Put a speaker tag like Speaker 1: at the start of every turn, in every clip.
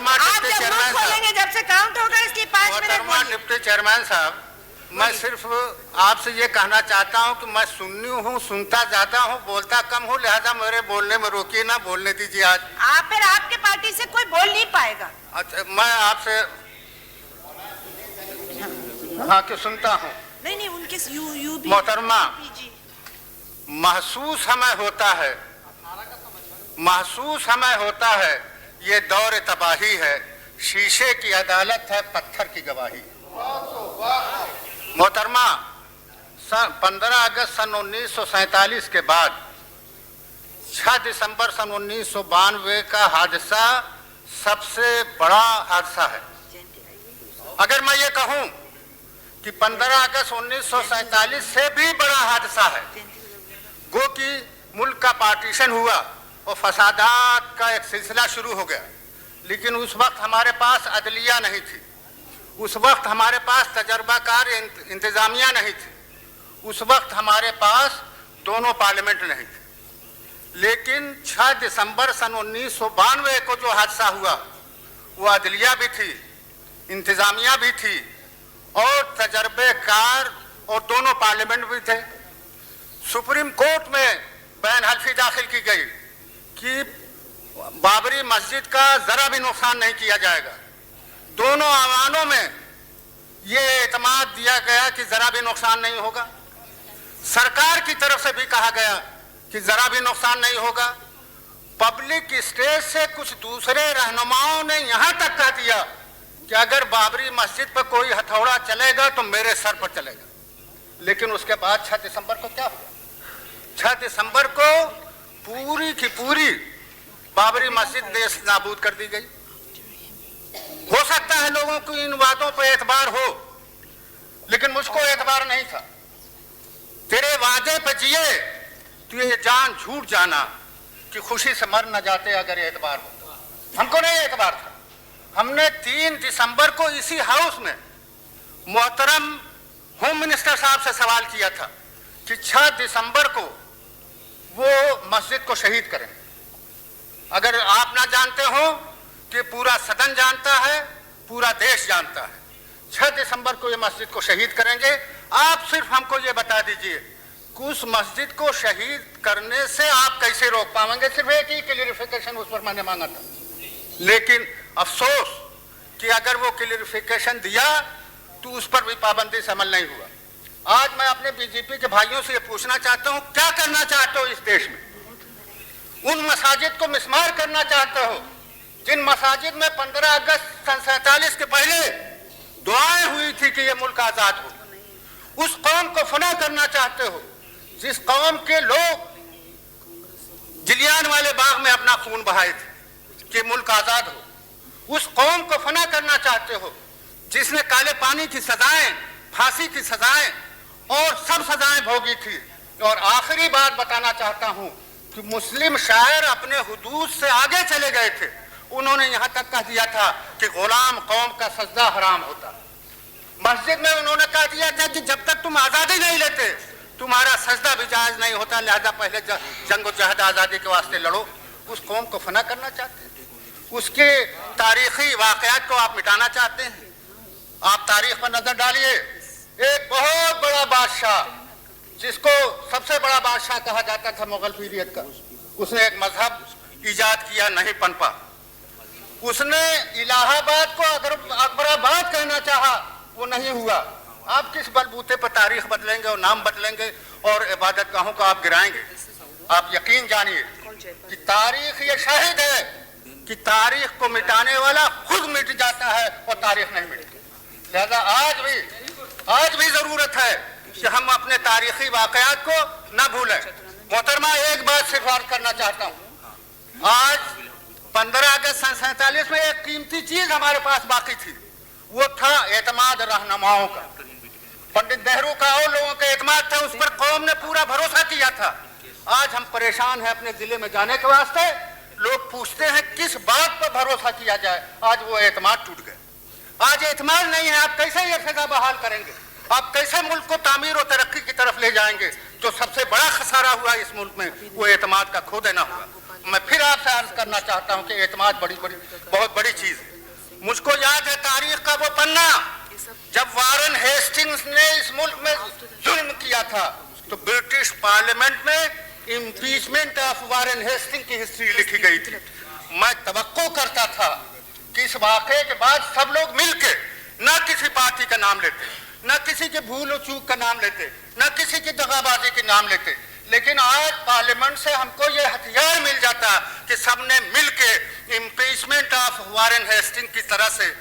Speaker 1: मोहतरमा deputy chairman
Speaker 2: खोलेंगे जब से काउंट होगा, इसलिए 5 मिनट
Speaker 1: मोहतरमा डिप्टी चेयरमैन साहब, मैं सिर्फ आपसे ये कहना चाहता हूँ कि मैं सुन्नी हूँ, सुनता जाता हूँ, बोलता कम हूँ, लिहाजा मेरे बोलने में रोकिए ना, बोलने दीजिए। आज
Speaker 2: आप फिर आपके पार्टी से कोई बोल नहीं पाएगा।
Speaker 1: अच्छा, मैं आपसे हाँ कि सुनता हूँ।
Speaker 2: नहीं उनके यू भी
Speaker 1: मोहतरमा, महसूस हमें होता है ये दौर तबाही है, शीशे की अदालत है, पत्थर की गवाही। मोहतरमा, 15 अगस्त सन 1947 के बाद 6 दिसंबर सन 1992 का हादसा सबसे बड़ा हादसा है। अगर मैं ये कहूं कि 15 अगस्त 1947 से भी बड़ा हादसा है, गो कि मुल्क का पार्टीशन हुआ और फसादात का एक सिलसिला शुरू हो गया, लेकिन उस वक्त हमारे पास अदलिया नहीं थी, उस वक्त हमारे पास तजर्बाकार इंतजामिया नहीं थी, उस वक्त हमारे पास दोनों पार्लियामेंट नहीं थे। लेकिन 6 दिसंबर सन 1992 को जो हादसा हुआ, वो अदलिया भी थी, इंतजामिया भी थी और तजर्बेकार और दोनों पार्लियामेंट भी थे। सुप्रीम कोर्ट में बैन हल्फी दाखिल की गई कि बाबरी मस्जिद का जरा भी नुकसान नहीं किया जाएगा। दोनों आवानों में ये एतमाद दिया गया कि जरा भी नुकसान नहीं होगा। सरकार की तरफ से भी कहा गया कि जरा भी नुकसान नहीं होगा। पब्लिक स्टेज से कुछ दूसरे रहनुमाओं ने यहां तक कह दिया कि अगर बाबरी मस्जिद पर कोई हथौड़ा चलेगा तो मेरे सर पर चलेगा। लेकिन उसके बाद 6 दिसंबर को क्या हुआ? 6 दिसंबर को पूरी की पूरी बाबरी मस्जिद देश नाबूद कर दी गई। हो सकता है लोगों को इन बातों पर एतबार हो, लेकिन मुझको एतबार नहीं था। तेरे वादे पर जिए तो ये जान झूठ जाना कि खुशी से मर न जाते अगर एतबार होता। हमको नहीं एतबार था। हमने 3 दिसंबर को इसी हाउस में मोहतरम होम मिनिस्टर साहब से सवाल किया था कि 6 दिसंबर को वो मस्जिद को शहीद करेंगे। अगर आप ना जानते हो कि पूरा सदन जानता है, पूरा देश जानता है, 6 दिसंबर को ये मस्जिद को शहीद करेंगे। आप सिर्फ हमको ये बता दीजिए कि उस मस्जिद को शहीद करने से आप कैसे रोक पाएंगे। सिर्फ एक ही क्लियरिफिकेशन उस पर मैंने मांगा था, लेकिन अफसोस कि अगर वो क्लियरिफिकेशन दिया तो उस पर भी पाबंदी से अमल नहीं हुआ। आज मैं अपने बीजेपी के भाइयों से ये पूछना चाहता हूँ, क्या करना चाहते हो इस देश में? उन मसाजिद को मिस्मार करना चाहते हो जिन मसाजिद में 15 अगस्त सन 47 के पहले दुआएं हुई थी कि ये मुल्क आजाद हो। उस कौम को फना करना चाहते हो जिस कौम के लोग जिलियान वाले बाग में अपना खून बहाए थे कि मुल्क आजाद हो। उस कौम को फना करना चाहते हो जिसने काले पानी की सजाएं, फांसी की सजाएं और सब सजाएं भोगी थी। और आखिरी बात बताना चाहता हूं कि मुस्लिम शायर अपने हुदूद से आगे चले गए थे। उन्होंने यहां तक कह दिया था कि गुलाम कौम का सजदा हराम होता। मस्जिद में उन्होंने कह दिया था कि जब तक तुम आजादी नहीं लेते तुम्हारा सजदा भी जायज नहीं होता, लिहाजा पहले जंग जहद आजादी के वास्ते लड़ो। उस कौम को फना करना चाहते हैं, उसके तारीखी वाकयात को आप मिटाना चाहते हैं। आप तारीख पर नजर डालिए, एक बहुत बड़ा बादशाह जिसको सबसे बड़ा बादशाह कहा जाता था मुगल पीरियड का, उसने एक मजहब इजाद किया, नहीं पनपा। उसने इलाहाबाद को अकबराबाद कहना चाहा, वो नहीं हुआ। आप किस बलबूते पर तारीख बदलेंगे और नाम बदलेंगे और इबादत गाहों को आप गिराएंगे? आप यकीन जानिए कि तारीख ये शाहिद है कि तारीख को मिटाने वाला खुद मिट जाता है और तारीख नहीं मिटती। लिहाजा आज भी जरूरत है कि हम अपने तारीखी वाकयात को न भूलें। मोहतरमा, एक बात सिर्फ अर्ज करना चाहता हूँ, आज 15 अगस्त सन 47 में एक कीमती चीज हमारे पास बाकी थी, वो था एतमाद रहनुमाओं का। पंडित नेहरू का और लोगों का एतमाद था, उस पर कौम ने पूरा भरोसा किया था। आज हम परेशान हैं अपने जिले में जाने के वास्ते। लोग पूछते हैं किस बात पर भरोसा किया जाए। आज वो एतमाद टूट गए। आज एतमाद नहीं है। आप कैसे ये फिजा बहाल करेंगे? आप कैसे मुल्क को तामीर और तरक्की की तरफ ले जाएंगे? जो सबसे बड़ा खसारा हुआ इस मुल्क में वो एतमाद का खो देना हुआ। मैं फिर आपसे अर्ज करना चाहता हूं कि एतमाद बहुत बड़ी चीज है। पन्ना, जब वारेन हेस्टिंग्स ने इस मुल्क में जुल्म किया था तो ब्रिटिश पार्लियामेंट में इम्पीचमेंट ऑफ वारेन हेस्टिंग की हिस्ट्री लिखी गई थी। मैं तवक्को करता था कि इस वाक़े के बाद सब लोग मिलके न किसी पार्टी का नाम लेते, न किसी के भूल और चूक का नाम लेते, न किसी की दगाबाजी के नाम लेते, लेकिन आज पार्लियामेंट से हमको ये हथियार मिल जाता कि सबने मिलके इम्पीचमेंट ऑफ वारेन हेस्टिंग की तरह से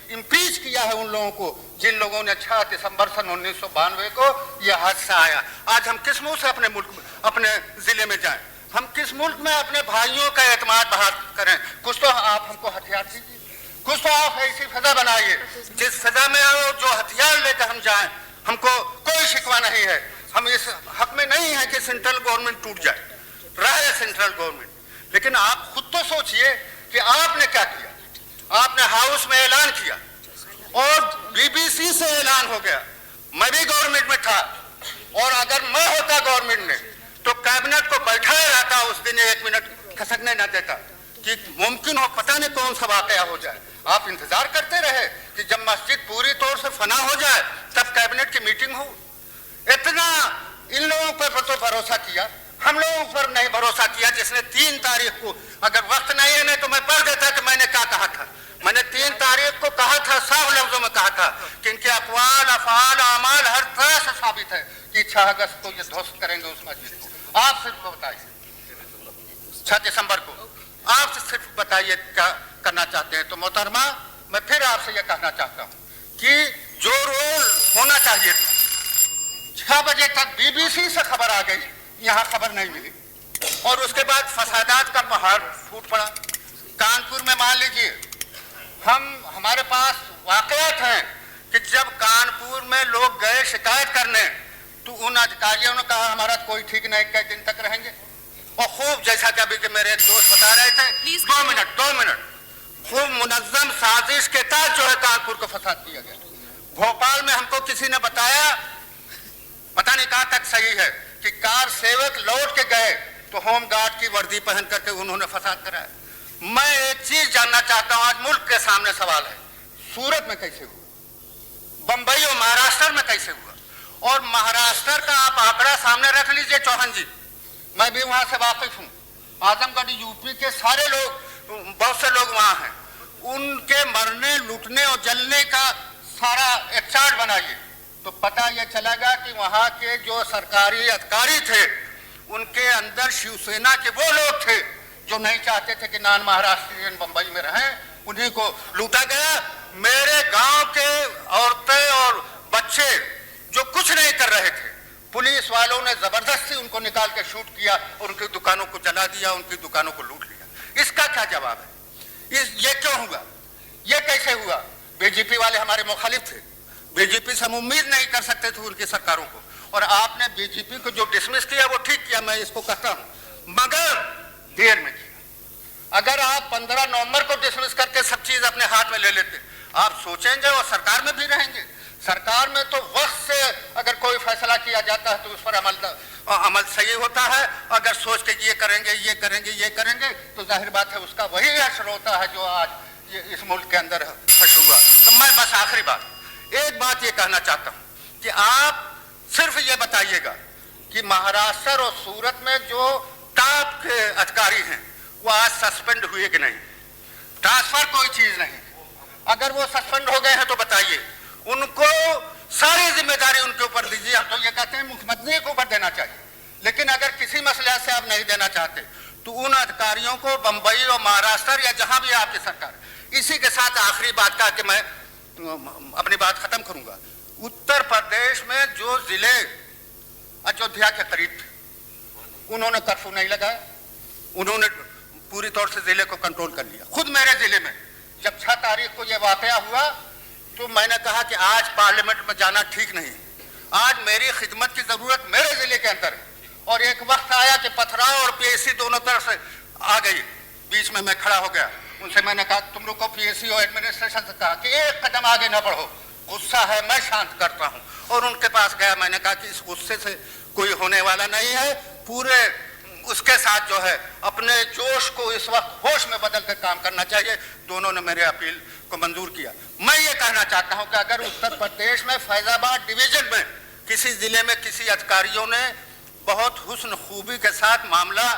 Speaker 1: इम्पीच किया है उन लोगों को जिन लोगों ने 6 दिसंबर सन 1992 को यह हादसा आया। आज हम किस मुंह से अपने मुल्क में, अपने जिले में जाएं? हम किस मुल्क में अपने भाइयों का एतमाद बहाल करें? कुछ तो आप हमको हथियार दीजिए, कुछ तो आप ऐसी फजा बनाइए जिस फजा में जो हथियार लेकर हम जाएं। हमको कोई शिकवा नहीं है, हम इस हक में नहीं है कि सेंट्रल गवर्नमेंट टूट जाए, रहे सेंट्रल गवर्नमेंट, लेकिन आप खुद तो सोचिए कि आपने क्या किया। आपने हाउस में ऐलान किया और बीबीसी से ऐलान हो गया, मैं भी गवर्नमेंट में था, और अगर मैं होता गवर्नमेंट में तो कैबिनेट को बैठाया रहता, उस दिन 1 मिनट खसकने न देता कि मुमकिन हो पता नहीं कौन सा वाकया हो जाए। आप इंतजार करते रहे कि जब मस्जिद पूरी तौर से फना हो जाए तब कैबिनेट की मीटिंग हो। इतना इन लोगों पर तो भरोसा किया, हम लोगों पर नहीं भरोसा किया। जिसने 3 तारीख को, अगर वक्त नहीं है नहीं तो मैं पढ़ देता कि मैंने क्या कहा था। मैंने 3 तारीख को कहा था, साफ लफ्जों में कहा था कि इनके अक़वाल, अफ़आल, अमाल हर तरह से साबित है कि 6 अगस्त को ये ध्वस्त करेंगे उस मस्जिद को। आप सिर्फ बताइए 6 दिसंबर को आप सिर्फ बताइए क्या करना चाहते हैं। तो मोहतरमा, मैं फिर आपसे यह कहना चाहता हूँ कि जो रोल होना चाहिए था, 6 बजे तक बीबीसी से खबर आ गई, यहाँ खबर नहीं मिली, और उसके बाद फसादात का पहाड़ फूट पड़ा। कानपुर में मान लीजिए, हमारे पास वाकयात हैं कि जब कानपुर में लोग गए शिकायत करने तो उन अधिकारियों ने कहा हमारा कोई ठीक नहीं, कई दिन तक रहेंगे। और खूब, जैसा कि अभी के मेरे एक दोस्त बता रहे थे, 2 मिनट खूब मुनज्जम साजिश के तहत जो है कानपुर को फसाद किया गया। भोपाल में हमको किसी ने बताया, पता नहीं कहां तक सही है, कि कार सेवक लौट के गए तो होम गार्ड की वर्दी पहन करके उन्होंने फसाद कराया। मैं एक चीज जानना चाहता हूं, आज मुल्क के सामने सवाल है, सूरत में कैसे हुआ, बंबई और महाराष्ट्र में कैसे हुआ? और महाराष्ट्र का आप आंकड़ा सामने रख लीजिए चौहान जी, मैं भी वहां से वाकिफ हूं। आजमगढ़ यूपी के सारे लोग, बहुत से लोग वहां हैं, उनके मरने, लूटने और जलने का सारा एक चार्ट बनाइए तो पता यह चलेगा कि वहां के जो सरकारी अधिकारी थे उनके अंदर शिवसेना के वो लोग थे जो नहीं चाहते थे कि नॉन महाराष्ट्रियन बंबई में रहें, उन्हीं को लूटा गया। मेरे गांव के औरतें और बच्चे जो कुछ नहीं कर रहे थे, पुलिस वालों ने जबरदस्ती उनको निकाल के शूट किया और उनकी दुकानों को जला दिया, उनकी दुकानों को लूट लिया। इसका क्या जवाब है? ये क्यों हुआ, ये कैसे हुआ? बीजेपी वाले हमारे मुखालिफ थे, बीजेपी से हम उम्मीद नहीं कर सकते थे उनकी सरकारों को, और आपने बीजेपी को जो डिसमिस किया वो ठीक किया, मैं इसको कहता हूं, मगर देर में किया। अगर आप 15 नवंबर को डिसमिस करके सब चीज अपने हाथ में ले लेते, आप सोचेंगे और सरकार में भी रहेंगे। सरकार में तो वक्त से अगर कोई फैसला किया जाता है तो उस पर अमल सही होता है। अगर सोच के ये करेंगे, ये करेंगे, ये करेंगे, तो जाहिर बात है उसका वही असर होता है जो आज ये इस मुल्क के अंदर फंस हुआ। तो मैं बस आखिरी बात, एक बात ये कहना चाहता हूं कि आप सिर्फ ये बताइएगा कि महाराष्ट्र और सूरत में जो टॉप के अधिकारी हैं वो आज सस्पेंड हुए कि नहीं? ट्रांसफर कोई चीज नहीं, अगर वो सस्पेंड हो गए हैं तो बताइए, उनको सारी जिम्मेदारी उनके ऊपर दीजिए। हम तो ये कहते हैं मुख्यमंत्री के ऊपर देना चाहिए, लेकिन अगर किसी मसले से आप नहीं देना चाहते तो उन अधिकारियों को बंबई और महाराष्ट्र या जहां भी आपकी सरकार। इसी के साथ आखिरी बात का कि मैं अपनी बात खत्म करूंगा। उत्तर प्रदेश में जो जिले अयोध्या के करीब थे उन्होंने कर्फ्यू नहीं लगाया, उन्होंने पूरी तौर से जिले को कंट्रोल कर लिया। खुद मेरे जिले में जब 6 तारीख को यह वाकया हुआ तो मैंने कहा कि आज पार्लियामेंट में जाना ठीक नहीं, आज मेरी खिदमत की जरूरत मेरे जिले के अंदर है। और एक वक्त आया कि पथराव और पीएससी दोनों तरफ से आ गई, बीच में मैं खड़ा हो गया। उनसे मैंने कहा तुम लोग को पीएससी और एडमिनिस्ट्रेशन से कहा कि एक कदम आगे ना बढ़ो, गुस्सा है मैं शांत करता हूं। और उनके पास गया, मैंने कहा कि इस गुस्से से कोई होने वाला नहीं है, पूरे उसके साथ जो है अपने जोश को इस वक्त होश में बदल कर काम करना चाहिए। दोनों ने मेरे अपील उसको मंजूर किया। मैं ये कहना चाहता हूं कि अगर उत्तर प्रदेश में फैजाबाद डिवीजन में किसी जिले में किसी अधिकारियों ने बहुत हुस्न खूबी के साथ मामला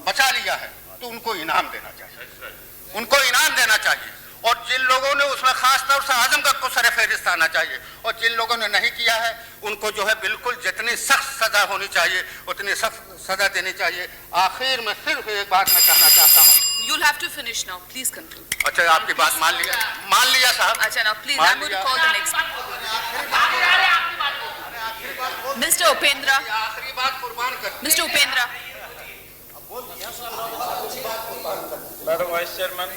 Speaker 1: बचा लिया है तो उनको इनाम देना चाहिए, उनको इनाम देना चाहिए। और जिन लोगों ने उसमें खास तौर से आजमगढ़ को सर फहरिस्त आना चाहिए, और जिन लोगों ने नहीं किया है उनको जो है बिल्कुल जितनी सख्त सजा होनी चाहिए उतनी सख्त सजा देनी चाहिए। आखिर में सिर्फ एक बात मैं कहना चाहता हूँ।
Speaker 3: You'll have to finish now. Please conclude.
Speaker 1: अच्छा, आपकी बात मान लिया साहब।
Speaker 3: अच्छा, now please, I'm going to call the next. Mr. Upendra.
Speaker 1: आखिरी बात कुर्बान कर।
Speaker 3: Mr. Upendra.
Speaker 4: Madam Vice Chairman.